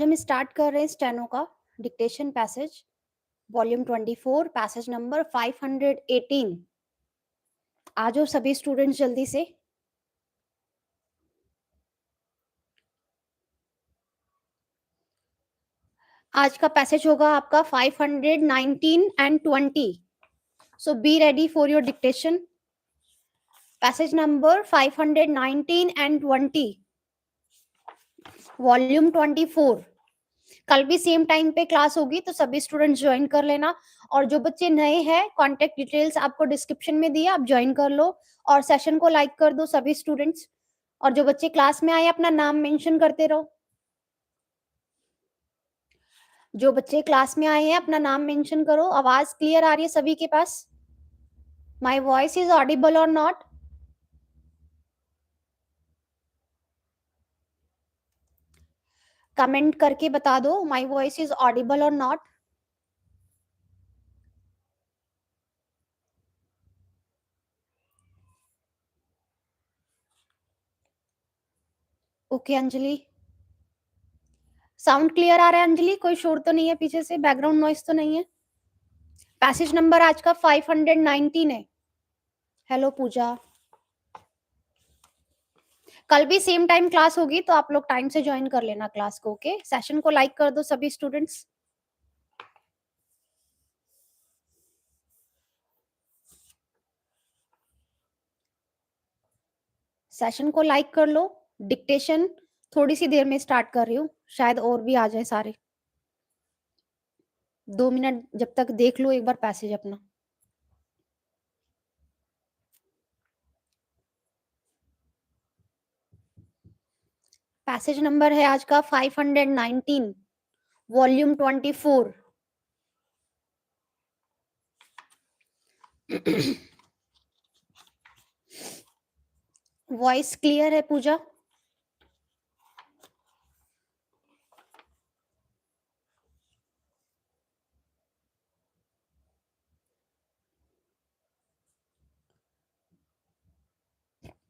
हम स्टार्ट कर रहे हैं स्टेनो का dictation passage volume 24 passage number 518। आ जाओ सभी स्टूडेंट्स जल्दी से। आज का पैसेज होगा आपका 519 and 20। So B ready for your dictation. Passage number 519 and 20 volume 24। कल भी सेम टाइम पे क्लास होगी तो सभी स्टूडेंट्स ज्वाइन कर लेना। और जो बच्चे नए हैं कॉन्टेक्ट डिटेल्स आपको डिस्क्रिप्शन में दिया, आप ज्वाइन कर लो और सेशन को लाइक कर दो सभी स्टूडेंट्स। और जो बच्चे क्लास में आए अपना नाम मेंशन करते रहो। जो बच्चे क्लास में आए हैं अपना नाम मेंशन करो। आवाज क्लियर आ रही है सभी के पास? माई वॉइस इज ऑडिबल और नॉट? कमेंट करके बता दो माई वॉइस इज ऑडिबल और not. Okay Anjali, sound clear आ रहा है अंजलि? कोई शोर तो नहीं है पीछे से, बैकग्राउंड नॉइस तो नहीं है? पैसेज नंबर आज का 519 है। हेलो पूजा, कल भी सेम टाइम क्लास होगी तो आप लोग टाइम से ज्वाइन कर लेना क्लास को। ओके, सेशन को लाइक कर दो सभी स्टूडेंट्स। सेशन को लाइक कर लो। डिक्टेशन थोड़ी सी देर में स्टार्ट कर रही हूँ, शायद और भी आ जाए सारे। 2 मिनट जब तक देख लो एक बार पैसेज अपना। पैसेज नंबर है आज का 519 वॉल्यूम 24। वॉइस क्लियर है पूजा?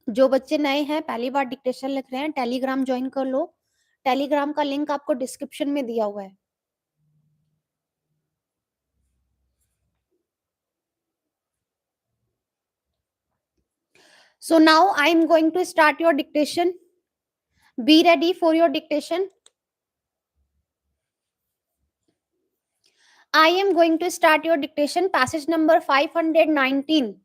जो बच्चे नए हैं पहली बार डिक्टेशन लिख रहे हैं, टेलीग्राम ज्वाइन कर लो। टेलीग्राम का लिंक आपको डिस्क्रिप्शन में दिया हुआ है। So now I am going to start your dictation. Be ready for your dictation. I am going to start your dictation, passage number 519.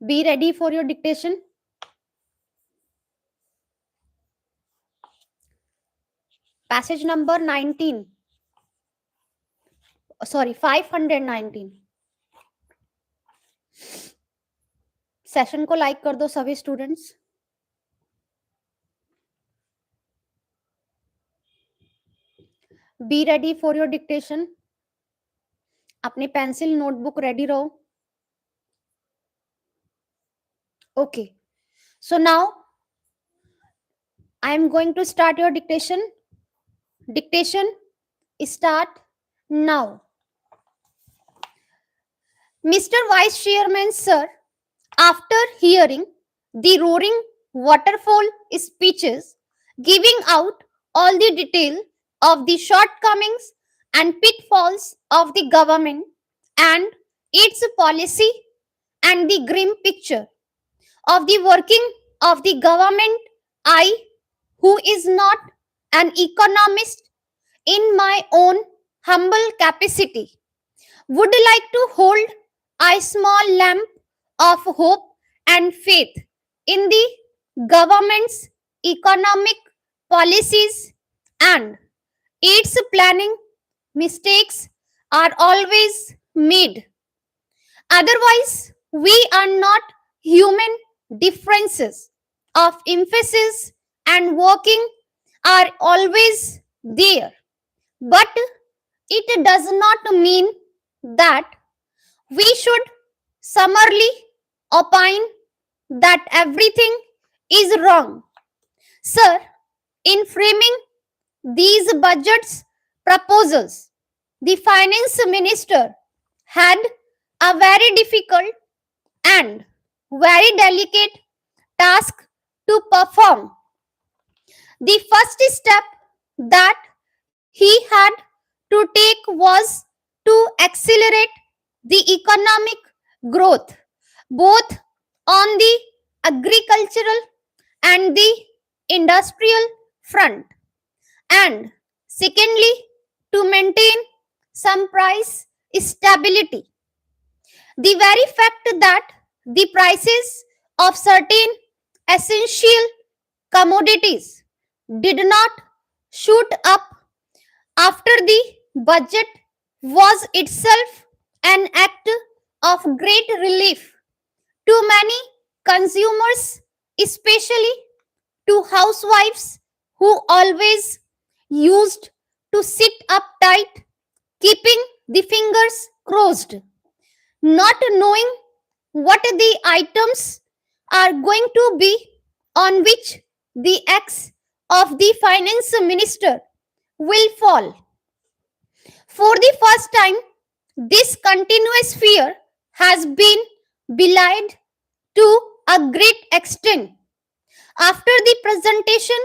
Be ready for your dictation. Passage number 19. Sorry, 519. Session को like कर दो सभी students. Be ready for your dictation. अपनी pencil notebook ready रहो। Okay, so now I am going to start your dictation. Dictation start now. Mr. Vice Chairman, sir, after hearing the roaring waterfall speeches, giving out all the detail of the shortcomings and pitfalls of the government and its policy and the grim picture of the working of the government, I, who is not an economist in my own humble capacity, would like to hold a small lamp of hope and faith in the government's economic policies and its planning. Mistakes are always made. Otherwise, we are not human. Differences of emphasis and working are always there. But it does not mean that we should summarily opine that everything is wrong. Sir, in framing these budget's proposals, the finance minister had a very difficult and very delicate task to perform. The first step that he had to take was to accelerate the economic growth, both on the agricultural and the industrial front, and secondly, to maintain some price stability. The very fact that the prices of certain essential commodities did not shoot up after the budget was itself an act of great relief to many consumers, especially to housewives who always used to sit uptight, keeping the fingers crossed, not knowing what the items are going to be on which the axe of the finance minister will fall. For the first time, this continuous fear has been belied to a great extent after the presentation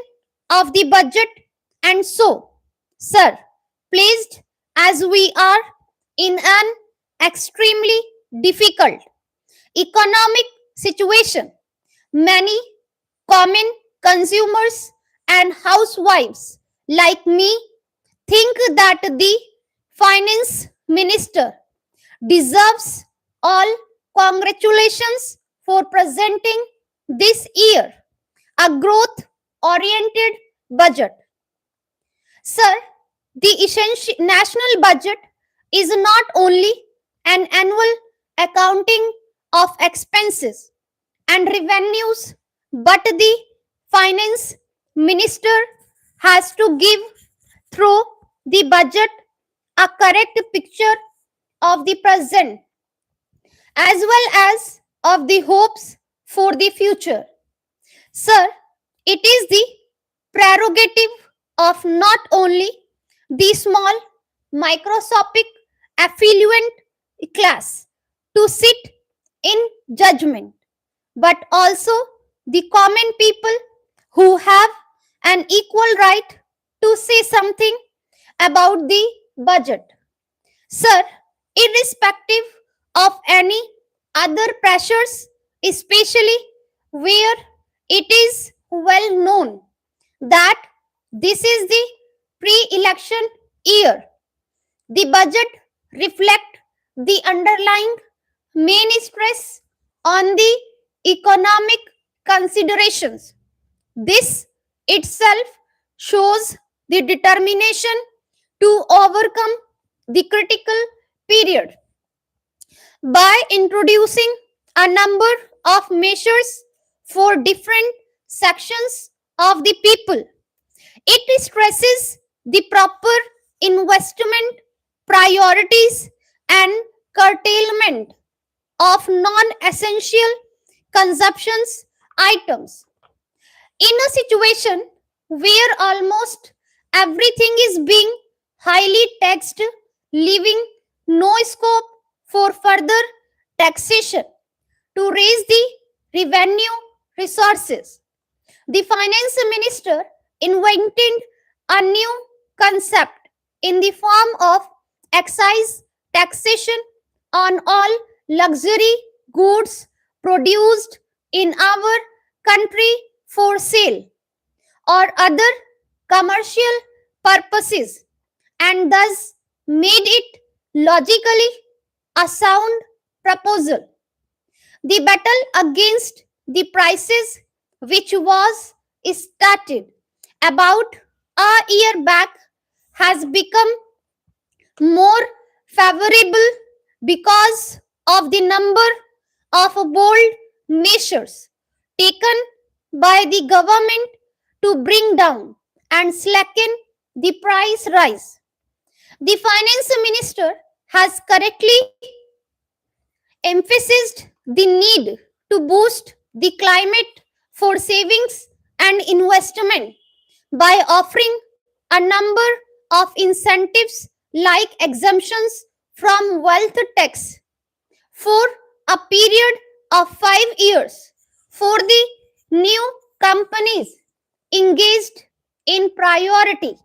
of the budget. And so, sir, placed as we are in an extremely difficult economic situation, many common consumers and housewives like me think that the finance minister deserves all congratulations for presenting this year a growth oriented budget. Sir, the essential national budget is not only an annual accounting of expenses and revenues, but the finance minister has to give through the budget a correct picture of the present as well as of the hopes for the future. Sir, it is the prerogative of not only the small microscopic affluent class to sit in judgment, but also the common people who have an equal right to say something about the budget. Sir, irrespective of any other pressures, especially where it is well known that this is the pre-election year, the budget reflects the underlying main stress on the economic considerations. This itself shows the determination to overcome the critical period by introducing a number of measures for different sections of the people. It stresses the proper investment priorities and curtailment of non-essential consumptions items. In a situation where almost everything is being highly taxed, leaving no scope for further taxation to raise the revenue resources, the finance minister invented a new concept in the form of excise taxation on all luxury goods produced in our country for sale or other commercial purposes, and thus made it logically a sound proposal. The battle against the prices, which was started about a year back, has become more favorable because of the number of bold measures taken by the government to bring down and slacken the price rise. The finance minister has correctly emphasized the need to boost the climate for savings and investment by offering a number of incentives like exemptions from wealth tax for a period of 5 years for the new companies engaged in priority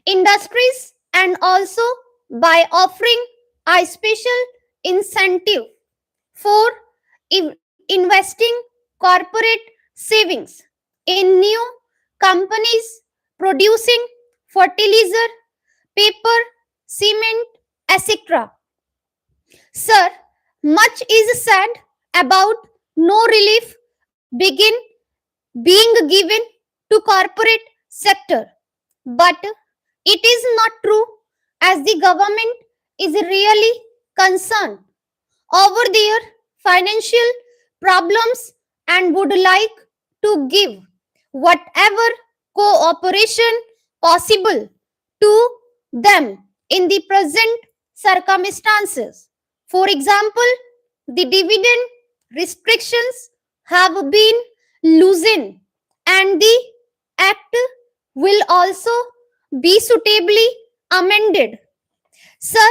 industries and also by offering a special incentive for investing corporate savings in new companies producing fertilizer, paper, cement, etc. Sir, much is said about no relief begin being given to corporate sector, but it is not true as the government is really concerned over their financial problems and would like to give whatever cooperation possible to them in the present circumstances. For example, the dividend restrictions have been loosened and the act will also be suitably amended. Sir,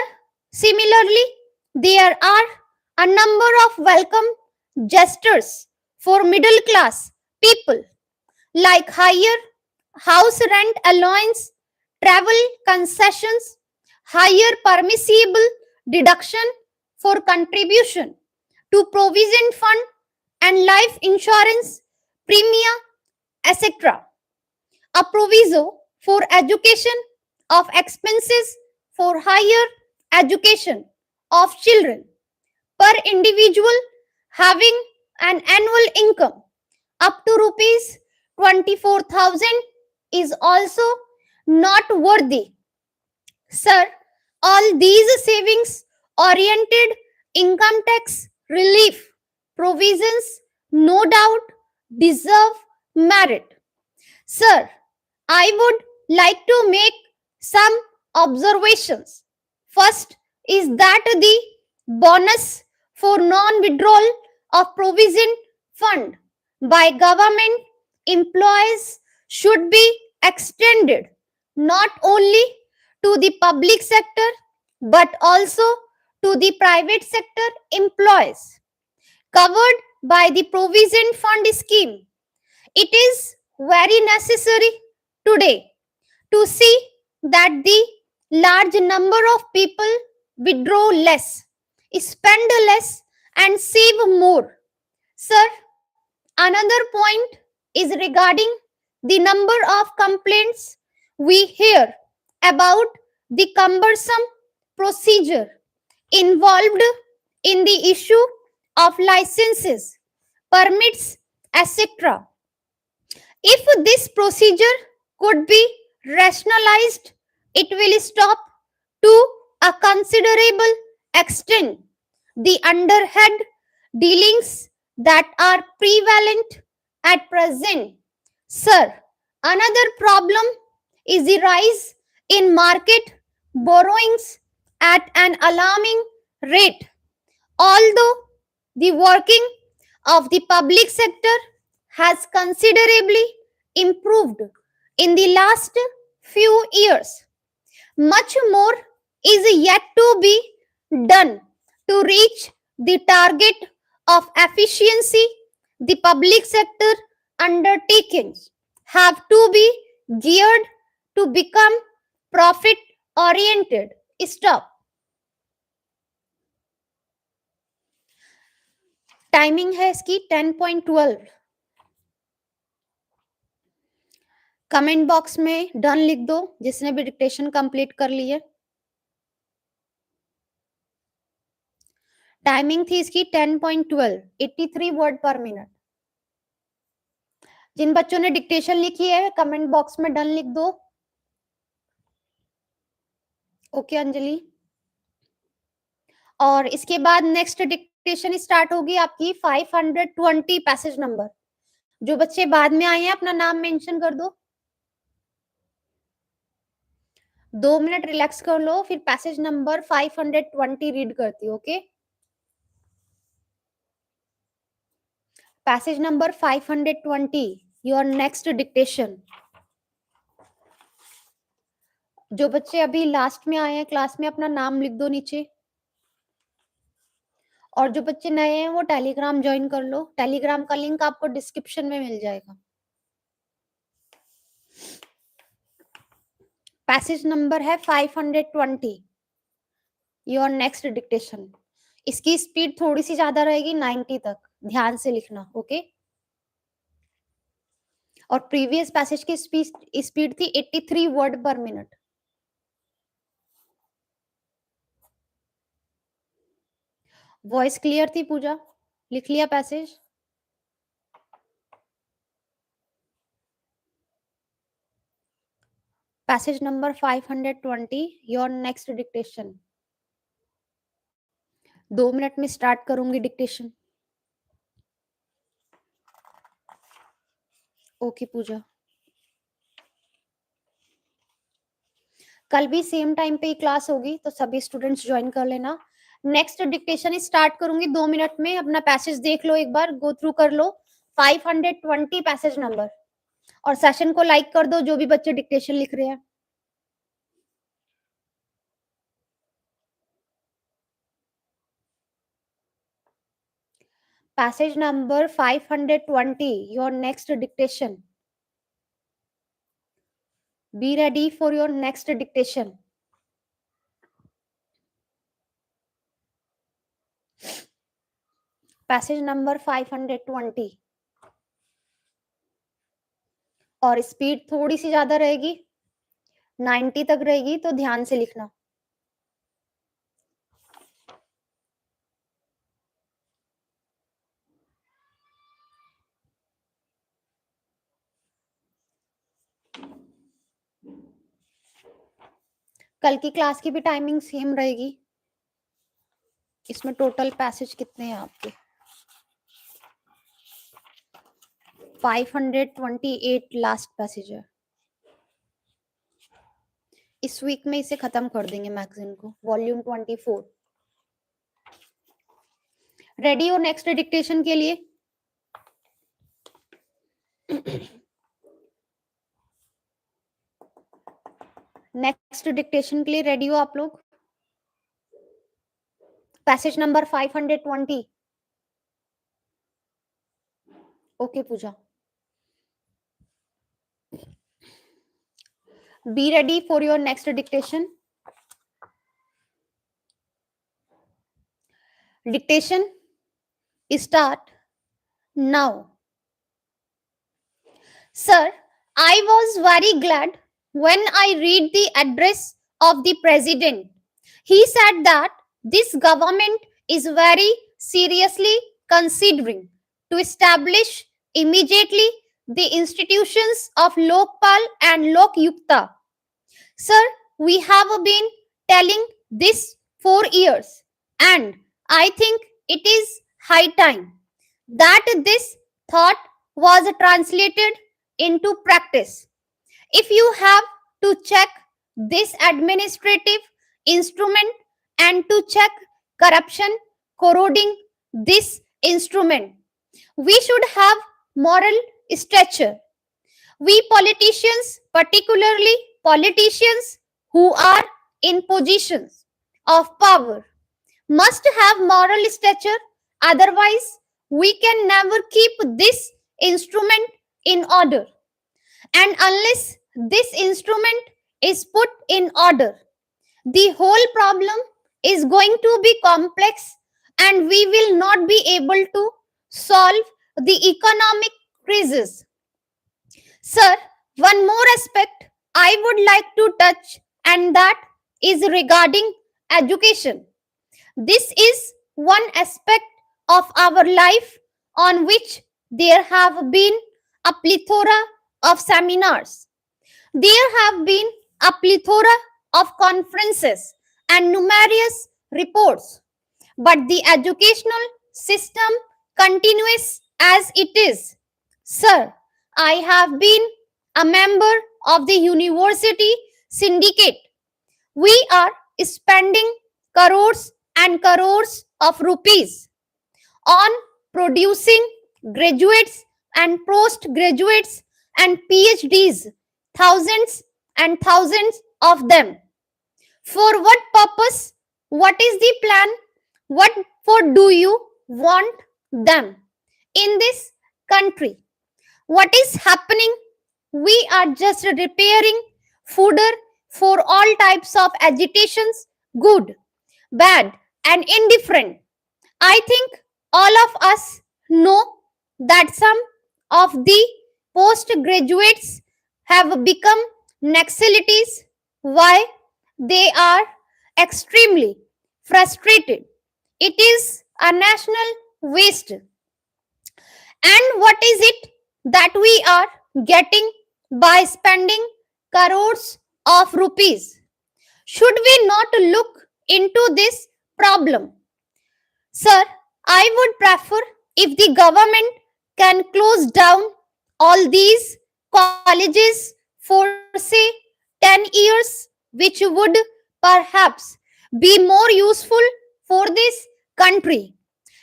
similarly, there are a number of welcome gestures for middle class people like higher house rent allowance, travel concessions, higher permissible deduction for contribution to provision fund and life insurance premium, etc. A proviso for education of expenses for higher education of children per individual having an annual income up to rupees 24,000 is also not worthy. Sir, all these savings oriented income tax relief provisions no doubt deserve merit. Sir, I would like to make some observations. First is that the bonus for non-withdrawal of provision fund by government employees should be extended not only to the public sector but also to the private sector employees covered by the provision fund scheme. It is very necessary today to see that the large number of people withdraw less, spend less, and save more. Sir, another point is regarding the number of complaints we hear about the cumbersome procedure involved in the issue of licenses, permits, etc. If this procedure could be rationalized, it will stop to a considerable extent the underhand dealings that are prevalent at present. Sir, another problem is the rise in market borrowings at an alarming rate. Although the working of the public sector has considerably improved in the last few years, much more is yet to be done to reach the target of efficiency. The public sector undertakings have to be geared to become profit oriented. Stop. Timing है इसकी 10.12. Comment box में done लिख दो जिसने भी dictation complete कर ली है. Timing थी इसकी 10.12, 83 वर्ड पर मिनट. जिन बच्चों ने डिक्टेशन लिखी है कमेंट बॉक्स में डन लिख दो. ओके अंजलि. और इसके बाद नेक्स्ट डिक्टेशन स्टार्ट होगी आपकी 520 पैसेज नंबर. जो बच्चे बाद में आए हैं अपना नाम मेंशन कर दो. 2 मिनट रिलैक्स कर लो, फिर पैसेज नंबर 520 रीड करती हूँ. Okay, passage number 520 your next dictation. जो बच्चे अभी लास्ट में आए हैं क्लास में अपना नाम लिख दो नीचे. और जो बच्चे नए हैं वो टेलीग्राम ज्वाइन कर लो. टेलीग्राम का लिंक आपको डिस्क्रिप्शन में मिल जाएगा. पैसेज नंबर है 520, योर नेक्स्ट डिक्टेशन। इसकी स्पीड थोड़ी सी ज्यादा रहेगी, 90 तक, ध्यान से लिखना, ओके। और प्रीवियस पैसेज की स्पीड थी 83 वर्ड पर मिनट। वॉइस क्लियर थी पूजा? लिख लिया passage? Passage number 520, your next dictation. 2 minute में स्टार्ट करूंगी डिक्टेशन। ओके पूजा। कल भी सेम टाइम पे ही क्लास होगी, तो सभी स्टूडेंट्स ज्वाइन कर लेना। नेक्स्ट डिक्टेशन स्टार्ट करूंगी 2 मिनट में। अपना पैसेज देख लो, एक बार गो थ्रू कर लो, 520 पैसेज नंबर। और सेशन को लाइक कर दो जो भी बच्चे डिक्टेशन लिख रहे हैं। Passage number 520, your next dictation. B ready for your next dictation. Passage number 520, और स्पीड थोड़ी सी ज्यादा रहेगी, 90 तक रहेगी, तो ध्यान से लिखना। कल की क्लास की भी टाइमिंग सेम रहेगी। इसमें टोटल पैसेज कितने हैं आपके? 528 लास्ट पैसेज है। इस वीक में इसे खत्म कर देंगे मैगजीन को, वॉल्यूम 24। रेडी हो नेक्स्ट डिक्टेशन के लिए? नेक्स्ट डिक्टेशन के लिए रेडी हो आप लोग? Passage number 520। Okay Pooja. Be ready for your next dictation. Dictation start now. Sir, I was very glad when I read the address of the president. He said that this government is very seriously considering to establish immediately the institutions of Lokpal and Lokyukta. Sir, we have been telling this for years, and I think it is high time that this thought was translated into practice. If you have to check this administrative instrument and to check corruption corroding this instrument, we should have moral stature. We politicians, particularly politicians who are in positions of power, must have moral stature. Otherwise, we can never keep this instrument in order. And unless this instrument is put in order, the whole problem is going to be complex, and we will not be able to solve the economic crisis. Sir, one more aspect I would like to touch, and that is regarding education. This is one aspect of our life on which there have been a plethora of seminars. There have been a plethora of conferences and numerous reports, but the educational system continues as it is. Sir, I have been a member of the university syndicate. We are spending crores and crores of rupees on producing graduates and postgraduates and PhDs, thousands and thousands of them. For what purpose? What is the plan? What for do you want them in this country? What is happening? We are just repairing fodder for all types of agitations, good, bad, and indifferent. I think all of us know that some of the postgraduates have become naxalities. Why? They are extremely frustrated. It is a national waste. And what is it that we are getting by spending crores of rupees? Should we not look into this problem? Sir, I would prefer if the government can close down all these colleges for, say, 10 years, which would perhaps be more useful for this country.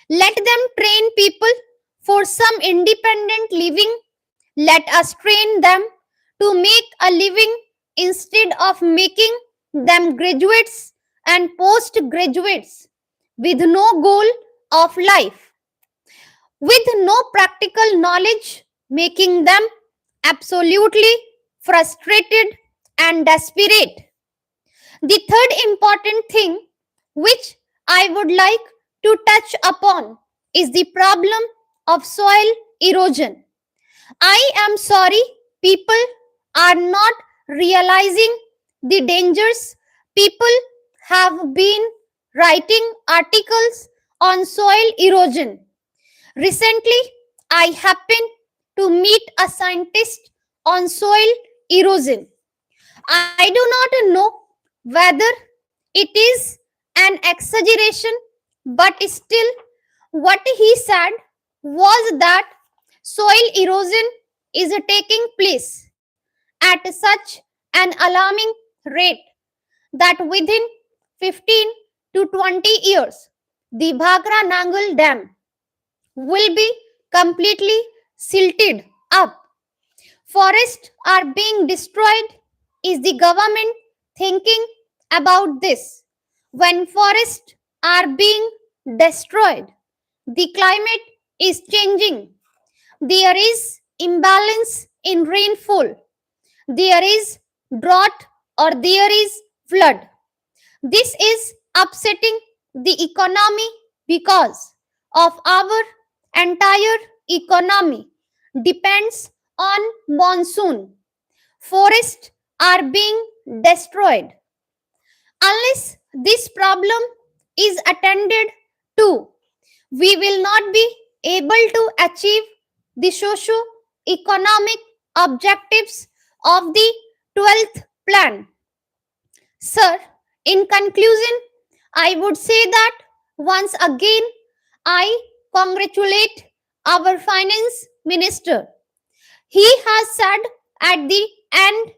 Let them train people for some independent living. Let us train them to make a living instead of making them graduates and postgraduates with no goal of life, with no practical knowledge, making them absolutely frustrated and desperate. The third important thing which I would like to touch upon is the problem of soil erosion. I am sorry, people are not realizing the dangers. People have been writing articles on soil erosion. Recently, I happened to meet a scientist on soil erosion. I do not know whether it is an exaggeration, but still, what he said was that soil erosion is taking place at such an alarming rate that within 15 to 20 years, the Bhakra Nangal Dam will be completely silted up. Forests are being destroyed. Is the government thinking about this? When forests are being destroyed, the climate is changing. There is imbalance in rainfall. There is drought or there is flood. This is upsetting the economy because of our entire economy depends on monsoon. Forests are being destroyed. Unless this problem is attended to, we will not be able to achieve the socio-economic objectives of the 12th plan. Sir, in conclusion, I would say that once again I congratulate our finance minister. He has said at the end,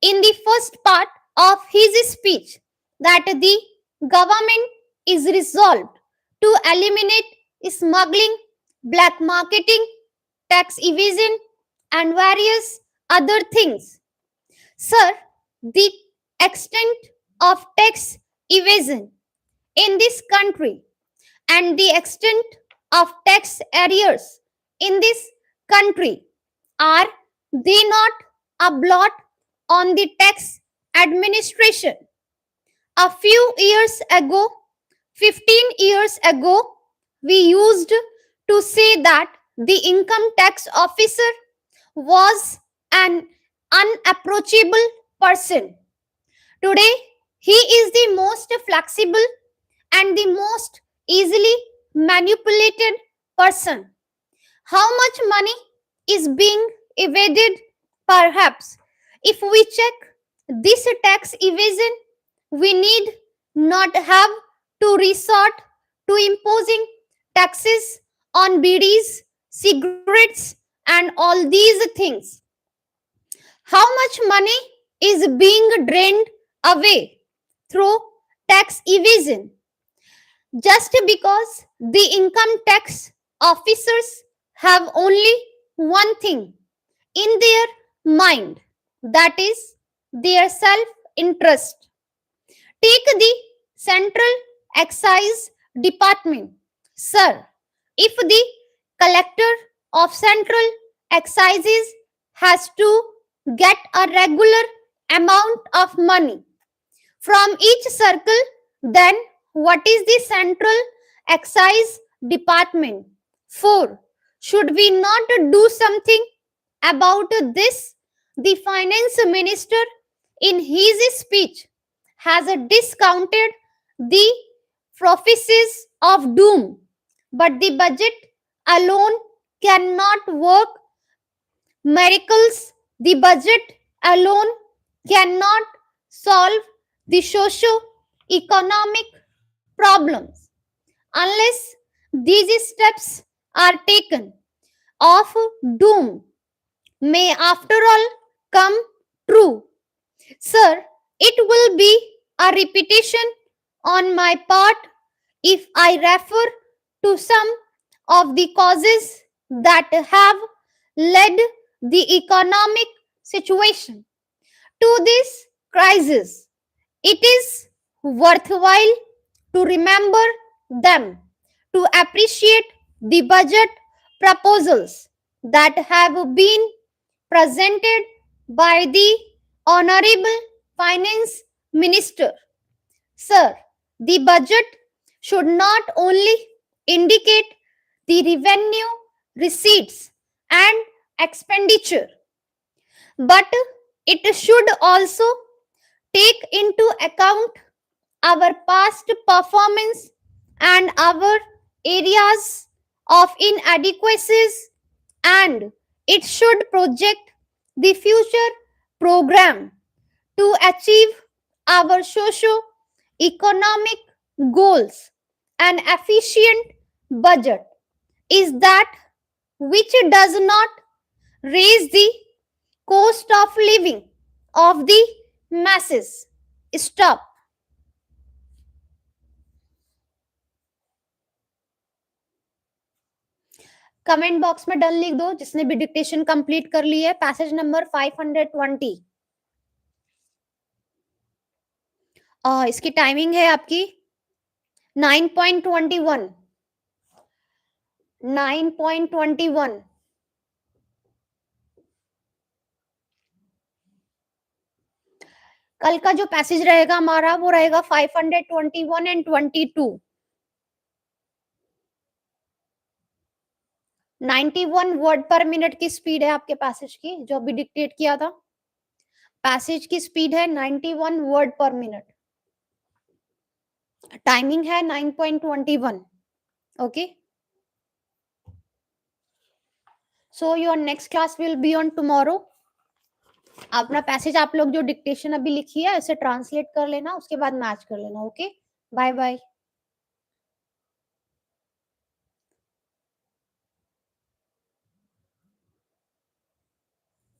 in the first part of his speech, that the government is resolved to eliminate smuggling, black marketing, tax evasion, and various other things. Sir, the extent of tax evasion in this country and the extent of tax arrears in this country, are they not a blot on the tax administration? A few years ago, 15 years ago, we used to say that the income tax officer was an unapproachable person. Today, he is the most flexible and the most easily manipulated person. How much money is being evaded? Perhaps if we check this tax evasion, we need not have to resort to imposing taxes on bidis, cigarettes, and all these things. How much money is being drained away through tax evasion? Just because the income tax officers have only one thing in their mind, that is their self interest. Take the Central Excise Department. Sir, if the collector of Central Excises has to get a regular amount of money from each circle, then what is the central excise department? 4. Should we not do something about this? The finance minister in his speech has discounted the prophecies of doom, but the budget alone cannot work miracles. The budget alone cannot solve the socio-economic problems unless these steps are taken. Of doom may after all come true. Sir, it will be a repetition on my part if I refer to some of the causes that have led the economic situation to this crisis. It is worthwhile to remember them, to appreciate the budget proposals that have been presented by the Honorable Finance Minister. Sir, the budget should not only indicate the revenue, receipts, and expenditure, but it should also take into account our past performance and our areas of inadequacies, and it should project the future program to achieve our socio-economic goals. An efficient budget is that which does not raise the cost of living of the masses. Stop. Comment box में done लिख दो जिसने भी dictation complete कर ली है. Passage number 520. इसकी timing है आपकी 9.21. 9.21. कल का जो पैसेज रहेगा हमारा वो रहेगा 521 एंड 22. 91 वर्ड पर मिनट की स्पीड है आपके पैसेज की, जो अभी डिक्टेट किया था. पैसेज की स्पीड है 91 वर्ड पर मिनट. टाइमिंग है 9.21. Okay, so your next class will be on tomorrow. अपना पैसेज आप लोग जो डिक्टेशन अभी लिखी है उसे ट्रांसलेट कर लेना, उसके बाद मैच कर लेना. Okay, bye bye.